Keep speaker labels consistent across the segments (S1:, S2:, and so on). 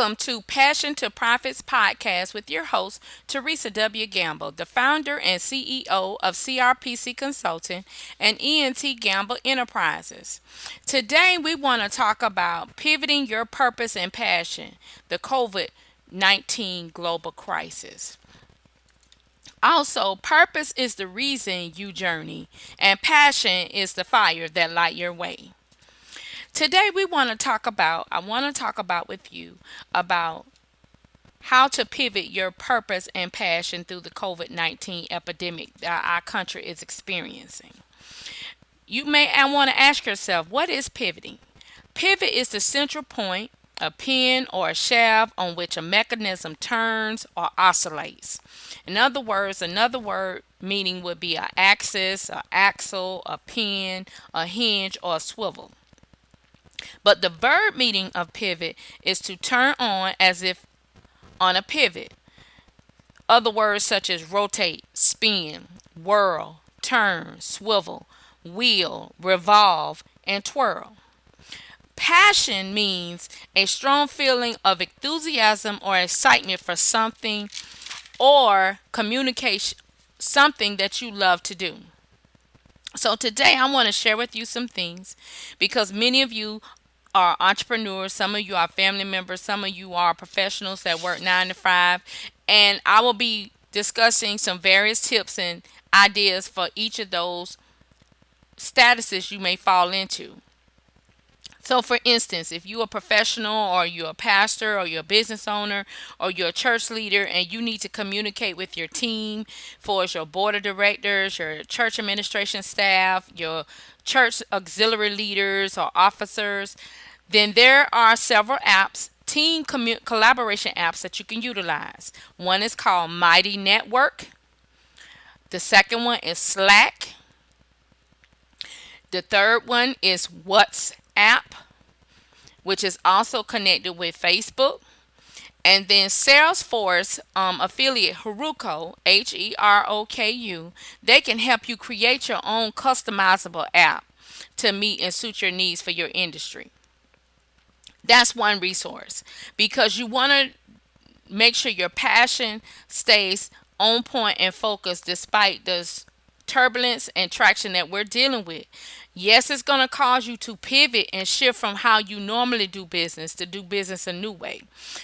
S1: Welcome to Passion to Profits podcast with your host, Teresa W. Gamble, the founder and CEO of CRPC Consulting and ENT Gamble Enterprises. Today, we want to talk about pivoting your purpose and passion, the COVID-19 global crisis. Also, purpose is the reason you journey, and passion is the fire that light your way. Today I want to talk about with you about how to pivot your purpose and passion through the COVID-19 epidemic that our country is experiencing. You may want to ask yourself, what is pivoting? Pivot is the central point, a pin or a shaft on which a mechanism turns or oscillates. In other words, another word meaning would be an axis, an axle, a pin, a hinge, or a swivel. But the verb meaning of pivot is to turn on as if on a pivot. Other words such as rotate, spin, whirl, turn, swivel, wheel, revolve, and twirl. Passion means a strong feeling of enthusiasm or excitement for something or communication, something that you love to do. So today I want to share with you some things because many of you are entrepreneurs, some of you are family members, some of you are professionals that work 9 to 5, and I will be discussing some various tips and ideas for each of those statuses you may fall into. So, for instance, if you're a professional or you're a pastor or you're a business owner or you're a church leader and you need to communicate with your team, for your board of directors, your church administration staff, your church auxiliary leaders or officers, then there are several apps, collaboration apps that you can utilize. One is called Mighty Network. The second one is Slack. The third one is WhatsApp, which is also connected with Facebook. And then Salesforce affiliate Heroku, Heroku, they can help you create your own customizable app to meet and suit your needs for your industry. That's one resource because you want to make sure your passion stays on point and focused despite this turbulence and traction that we're dealing with. Yes, it's going to cause you to pivot and shift from how you normally do business to do business a new way.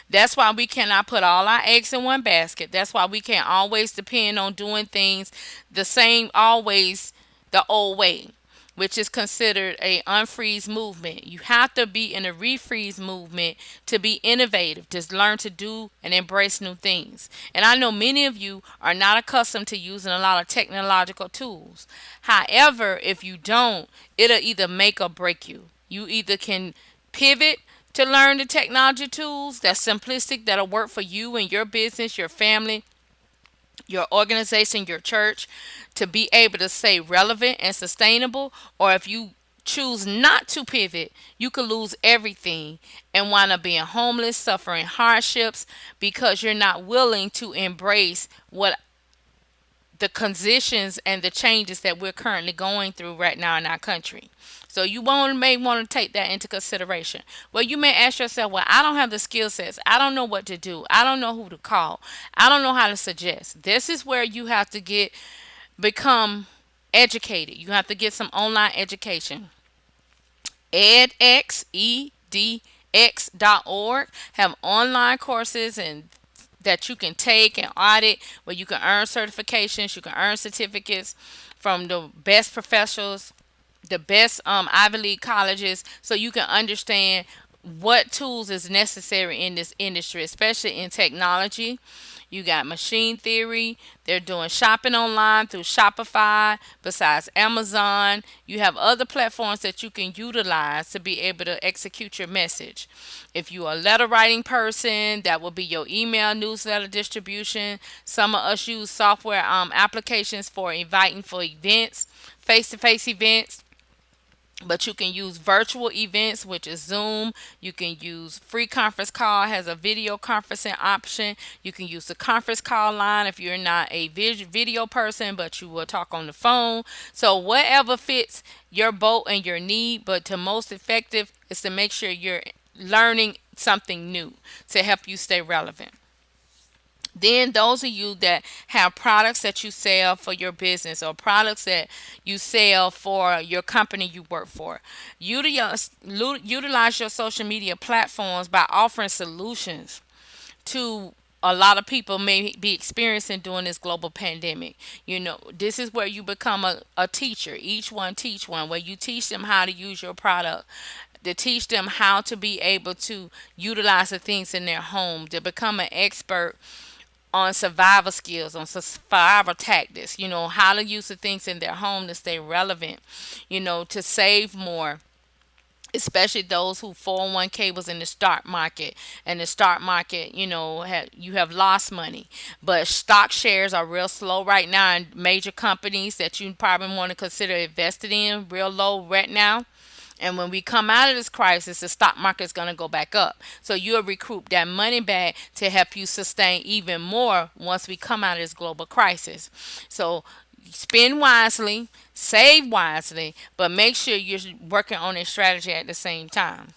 S1: That's why we cannot put all our eggs in one basket. That's why we can't always depend on doing things the same, always the old way, which is considered a unfreeze movement. You have to be in a refreeze movement to be innovative, to learn to do and embrace new things. And I know many of you are not accustomed to using a lot of technological tools. However, if you don't, it'll either make or break you. You either can pivot to learn the technology tools that's simplistic, that'll work for you and your business, your family, your organization, your church, to be able to stay relevant and sustainable. Or if you choose not to pivot, you could lose everything and wind up being homeless, suffering hardships because you're not willing to embrace what the conditions and the changes that we're currently going through right now in our country. So may want to take that into consideration. Well, you may ask yourself, well, I don't have the skill sets. I don't know what to do. I don't know who to call. I don't know how to suggest. This is where you have to become educated. You have to get some online education. edx, edx.org have online courses and that you can take and audit where you can earn certifications, you can earn certificates from the best professionals, the best Ivy League colleges, so you can understand what tools is necessary in this industry, especially in technology. You got machine theory. They're doing shopping online through Shopify. Besides Amazon, you have other platforms that you can utilize to be able to execute your message. If you're a letter writing person, that will be your email newsletter distribution. Some of us use software applications for inviting for events, face-to-face events. But you can use virtual events, which is Zoom. You can use free conference call, has a video conferencing option. You can use the conference call line if you're not a video person, but you will talk on the phone. So whatever fits your boat and your need, but the most effective is to make sure you're learning something new to help you stay relevant. Then those of you that have products that you sell for your business or products that you sell for your company you work for, utilize your social media platforms by offering solutions to a lot of people may be experiencing during this global pandemic. This is where you become a teacher. Each one teach one, where you teach them how to use your product, to teach them how to be able to utilize the things in their home, to become an expert on survival skills, on survival tactics, how to use the things in their home to stay relevant, to save more, especially those who 401k was in the stock market, and the stock market, you have lost money. But stock shares are real slow right now, and major companies that you probably want to consider invested in real low right now. And when we come out of this crisis, the stock market is going to go back up. So you'll recoup that money back to help you sustain even more once we come out of this global crisis. So spend wisely, save wisely, but make sure you're working on a strategy at the same time.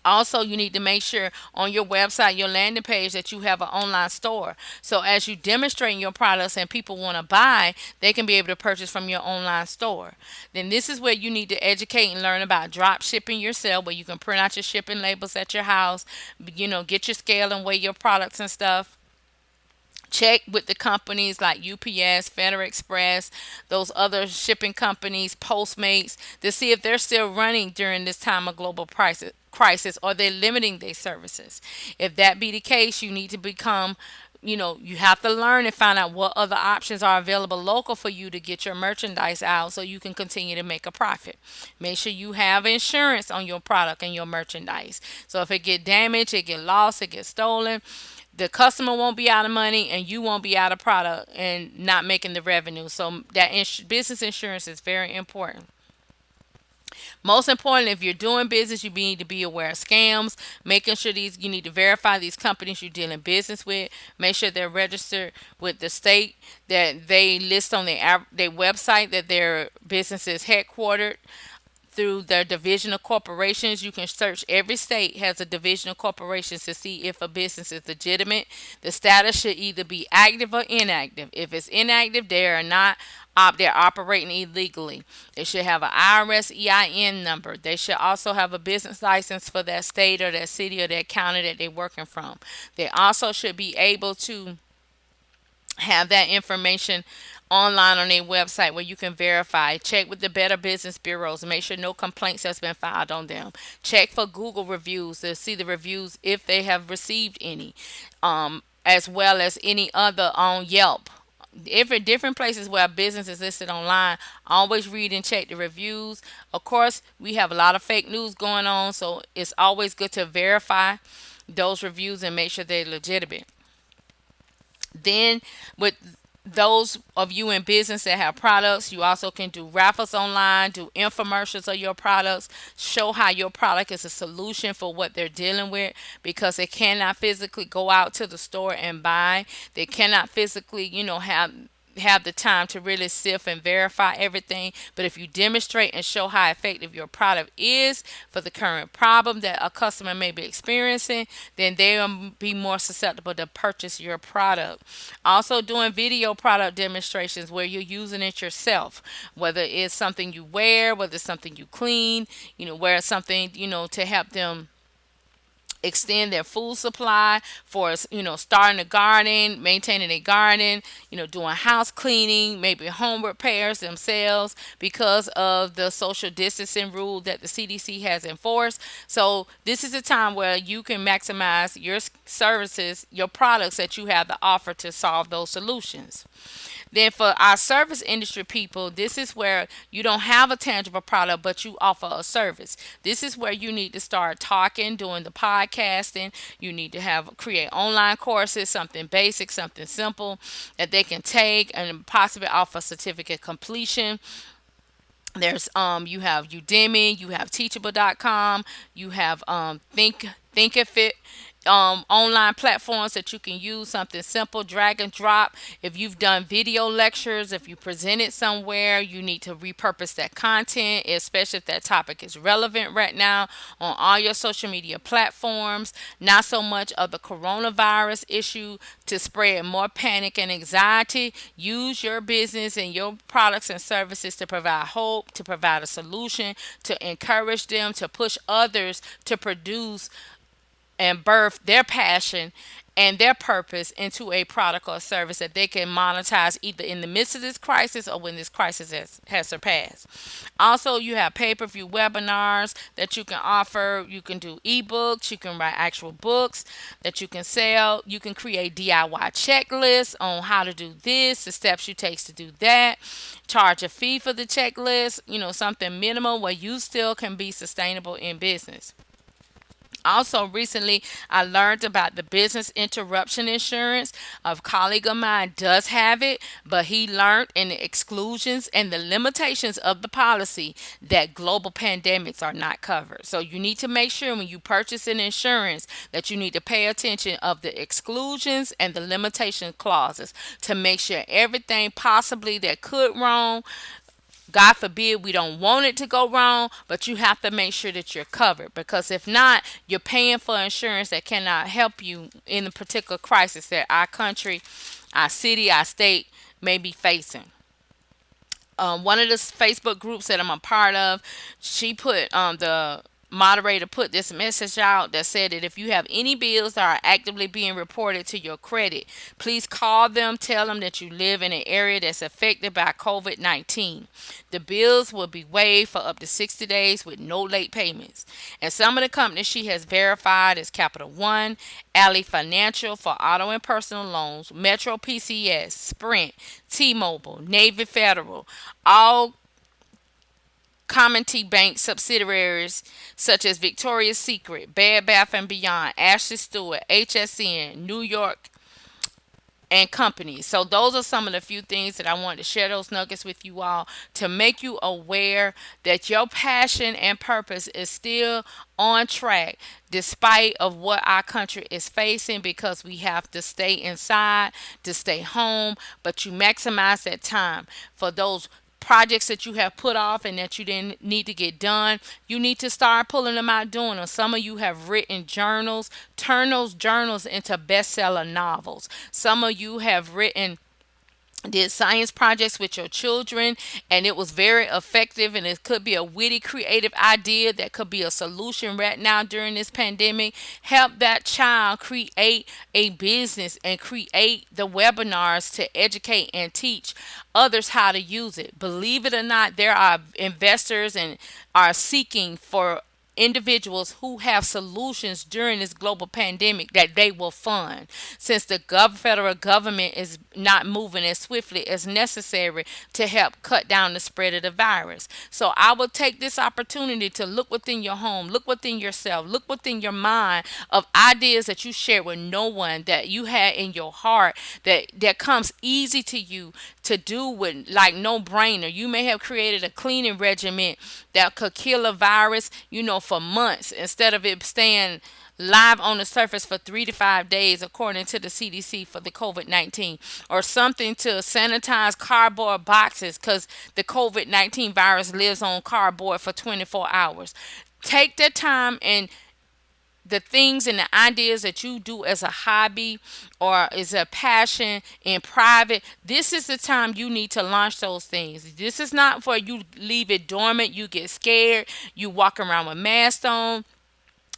S1: Also, you need to make sure on your website, your landing page, that you have an online store. So as you demonstrate your products and people want to buy, they can be able to purchase from your online store. Then this is where you need to educate and learn about drop shipping yourself, where you can print out your shipping labels at your house, get your scale and weigh your products and stuff. Check with the companies like UPS, Federal Express, those other shipping companies, Postmates, to see if they're still running during this time of global crisis, or they're limiting their services. If that be the case, you need to you have to learn and find out what other options are available local for you to get your merchandise out so you can continue to make a profit. Make sure you have insurance on your product and your merchandise. So if it get damaged, it get lost, it get stolen, the customer won't be out of money and you won't be out of product and not making the revenue. So that business insurance is very important. Most important, if you're doing business, you need to be aware of scams, making sure you need to verify these companies you're dealing business with. Make sure they're registered with the state, that they list on their website that their business is headquartered through their divisional corporations. You can search, every state has a divisional corporations to see if a business is legitimate. The status should either be active or inactive. If it's inactive, they are not they're operating illegally. They should have an IRS EIN number. They should also have a business license for that state or that city or that county that they're working from. They also should be able to have that information online on their website where you can verify. Check with the Better Business Bureaus and make sure no complaints has been filed on them. Check for Google reviews to see the reviews if they have received any, as well as any other on Yelp. Different places where a business is listed online, always read and check the reviews. Of course, we have a lot of fake news going on, so it's always good to verify those reviews and make sure they're legitimate. Then, with those of you in business that have products, you also can do raffles online, do infomercials of your products, show how your product is a solution for what they're dealing with, because they cannot physically go out to the store and buy. They cannot physically, have the time to really sift and verify everything. But if you demonstrate and show how effective your product is for the current problem that a customer may be experiencing, then they'll be more susceptible to purchase your product. Also, doing video product demonstrations where you're using it yourself, whether it's something you wear, whether it's something you clean, wear something, to help them extend their food supply, for starting a garden, maintaining a garden, doing house cleaning, maybe home repairs themselves because of the social distancing rule that the CDC has enforced. So this is a time where you can maximize your services, your products that you have to offer to solve those solutions. Then for our service industry people, this is where you don't have a tangible product, but you offer a service. This is where you need to start talking, doing the podcasting. You need to create online courses, something basic, something simple that they can take and possibly offer certificate completion. There's you have Udemy, you have teachable.com, you have Thinkific, online platforms that you can use, something simple, drag and drop. If you've done video lectures, if you presented somewhere, you need to repurpose that content, especially if that topic is relevant right now on all your social media platforms. Not so much of the coronavirus issue to spread more panic and anxiety. Use your business and your products and services to provide hope, to provide a solution, to encourage them, to push others to produce and birth their passion and their purpose into a product or service that they can monetize either in the midst of this crisis or when this crisis has surpassed. Also, you have pay-per-view webinars that you can offer. You can do ebooks, you can write actual books that you can sell. You can create DIY checklists on how to do this, the steps you take to do that. Charge a fee for the checklist, something minimal where you still can be sustainable in business. Also, recently I learned about the business interruption insurance. A colleague of mine does have it, but he learned in the exclusions and the limitations of the policy that global pandemics are not covered. So you need to make sure when you purchase an insurance that you need to pay attention of the exclusions and the limitation clauses to make sure everything possibly that could wrong. God forbid we don't want it to go wrong, but you have to make sure that you're covered, because if not, you're paying for insurance that cannot help you in the particular crisis that our country, our city, our state may be facing. One of the Facebook groups that I'm a part of, she put the moderator put this message out that said that if you have any bills that are actively being reported to your credit, please call them, tell them that you live in an area that's affected by COVID-19. The bills will be waived for up to 60 days with no late payments. And some of the companies she has verified is Capital One, Alley Financial for auto and personal loans, Metro PCS, Sprint, T-Mobile, Navy Federal, all Commonty Bank subsidiaries such as Victoria's Secret, Bed Bath and Beyond, Ashley Stewart, HSN, New York, and companies. So those are some of the few things that I wanted to share those nuggets with you all to make you aware that your passion and purpose is still on track despite of what our country is facing, because we have to stay inside, to stay home, but you maximize that time for those projects that you have put off and that you didn't need to get done. You need to start pulling them out, doing them. Some of you have written journals. Turn those journals into bestseller novels. Some of you have written did science projects with your children, and it was very effective, and it could be a witty creative idea that could be a solution right now during this pandemic. Help that child create a business and create the webinars to educate and teach others how to use it. Believe it or not, there are investors and are seeking for individuals who have solutions during this global pandemic that they will fund, since the federal government is not moving as swiftly as necessary to help cut down the spread of the virus. So I will take this opportunity to look within your home, look within yourself, look within your mind of ideas that you share with no one, that you had in your heart, that comes easy to you to do with, like, no brainer. You may have created a cleaning regimen that could kill a virus, for months, instead of it staying live on the surface for 3 to 5 days, according to the CDC for the COVID-19, or something to sanitize cardboard boxes because the COVID-19 virus lives on cardboard for 24 hours. Take the time and the things and the ideas that you do as a hobby or as a passion in private. This is the time you need to launch those things. This is not for you leave it dormant, you get scared, you walk around with masks on.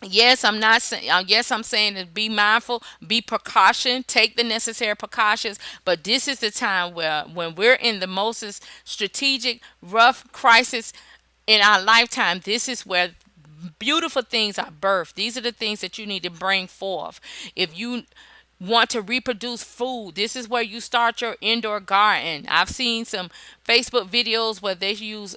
S1: Yes, I'm not saying. Yes, I'm saying to be mindful, be precaution, take the necessary precautions. But this is the time where, when we're in the most strategic, rough crisis in our lifetime, this is where beautiful things are birthed. These are the things that you need to bring forth. If you want to reproduce food, this is where you start your indoor garden. I've seen some Facebook videos where they use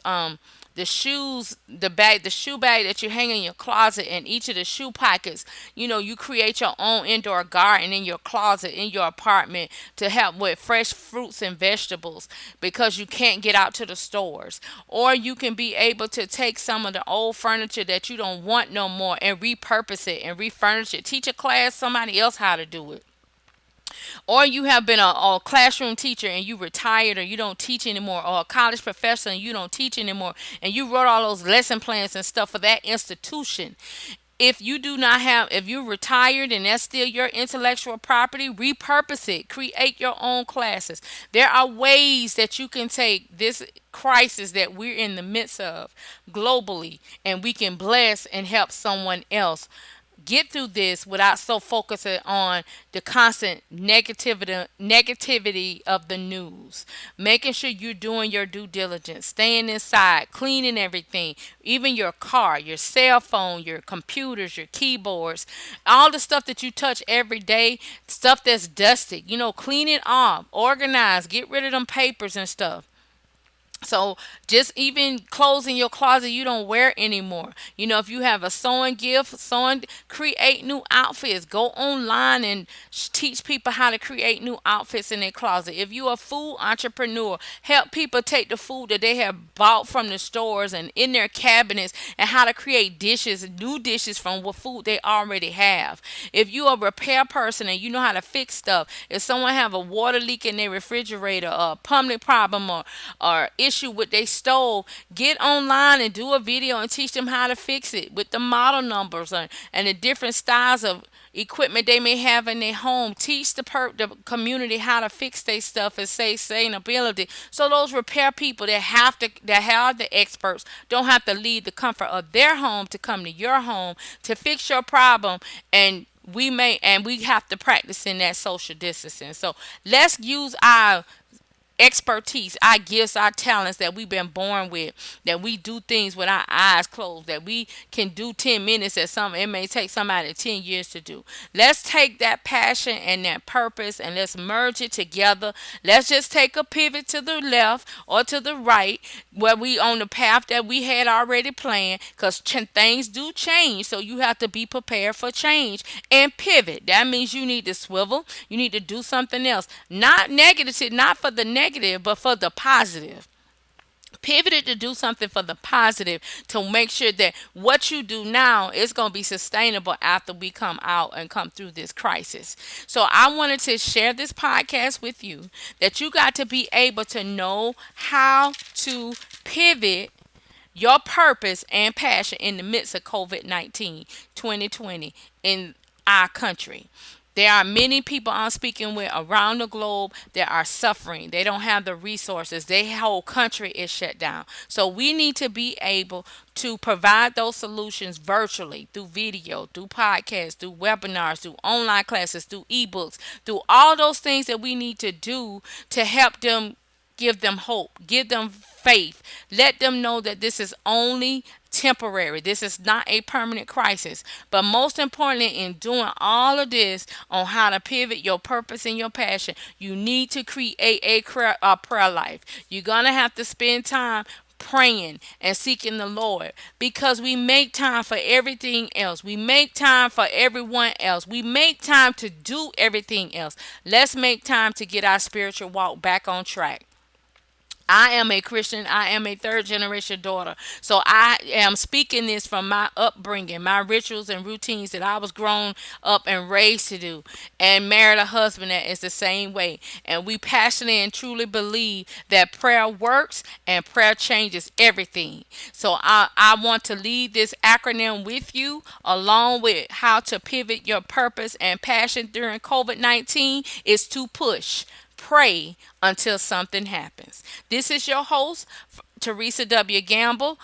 S1: the shoes, the shoe bag that you hang in your closet, and each of the shoe pockets, you create your own indoor garden in your closet, in your apartment, to help with fresh fruits and vegetables because you can't get out to the stores. Or you can be able to take some of the old furniture that you don't want no more and repurpose it and refurnish it. Teach a class somebody else how to do it. Or you have been a classroom teacher and you retired, or you don't teach anymore, or a college professor and you don't teach anymore, and you wrote all those lesson plans and stuff for that institution. If you're retired and that's still your intellectual property, repurpose it, create your own classes. There are ways that you can take this crisis that we're in the midst of globally, and we can bless and help someone else get through this without so focusing on the constant negativity of the news. Making sure you're doing your due diligence, staying inside, cleaning everything, even your car, your cell phone, your computers, your keyboards, all the stuff that you touch every day, stuff that's dusty, clean it off, organize, get rid of them papers and stuff. So just even clothes in your closet you don't wear anymore. If you have a sewing gift, create new outfits. Go online and teach people how to create new outfits in their closet. If you're a food entrepreneur, help people take the food that they have bought from the stores and in their cabinets, and how to create dishes, new dishes from what food they already have. If you're a repair person and you know how to fix stuff, if someone have a water leak in their refrigerator, or a plumbing problem, or issue with their stove, get online and do a video and teach them how to fix it with the model numbers, and the different styles of equipment they may have in their home. Teach the community how to fix their stuff and say sustainability, so those repair people that have the experts don't have to leave the comfort of their home to come to your home to fix your problem. And we have to practice in that social distancing. So let's use our expertise, our gifts, our talents that we've been born with, that we do things with our eyes closed, that we can do 10 minutes at something it may take somebody 10 years to do. Let's take that passion and that purpose and let's merge it together. Let's just take a pivot to the left or to the right where we on the path that we had already planned, because things do change, so you have to be prepared for change and pivot. That means you need to swivel, you need to do something else, not negative, not for the negative but for the positive. Pivoted to do something for the positive, to make sure that what you do now is going to be sustainable after we come out and come through this crisis. So I wanted to share this podcast with you, that you got to be able to know how to pivot your purpose and passion in the midst of COVID-19 2020 in our country. There are many people I'm speaking with around the globe that are suffering. They don't have the resources. Their whole country is shut down. So we need to be able to provide those solutions virtually, through video, through podcasts, through webinars, through online classes, through ebooks, through all those things that we need to do to help them, give them hope, give them faith, let them know that this is only temporary. This is not a permanent crisis. But most importantly, in doing all of this on how to pivot your purpose and your passion, you need to create a prayer life. You're going to have to spend time praying and seeking the Lord, because we make time for everything else. We make time for everyone else. We make time to do everything else. Let's make time to get our spiritual walk back on track. I am a Christian. I am a third generation daughter. So I am speaking this from my upbringing, my rituals and routines that I was grown up and raised to do, and married a husband that is the same way. And we passionately and truly believe that prayer works and prayer changes everything. So I want to lead this acronym with you, along with how to pivot your purpose and passion during COVID-19, is to push. Pray until something happens. This is your host, Teresa W. Gamble,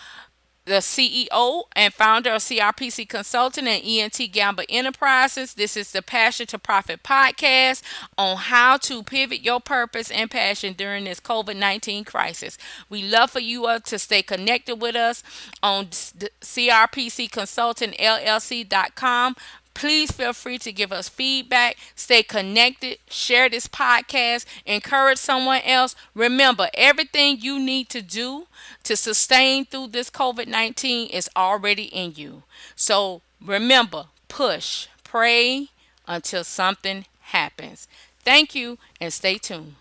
S1: the CEO and founder of CRPC Consulting and ENT Gamble Enterprises. This is the Passion to Profit podcast on how to pivot your purpose and passion during this COVID-19 crisis. We love for you to stay connected with us on CRPC Consulting LLC.com. Please feel free to give us feedback. Stay connected. Share this podcast. Encourage someone else. Remember, everything you need to do to sustain through this COVID-19 is already in you. So remember, push, pray until something happens. Thank you and stay tuned.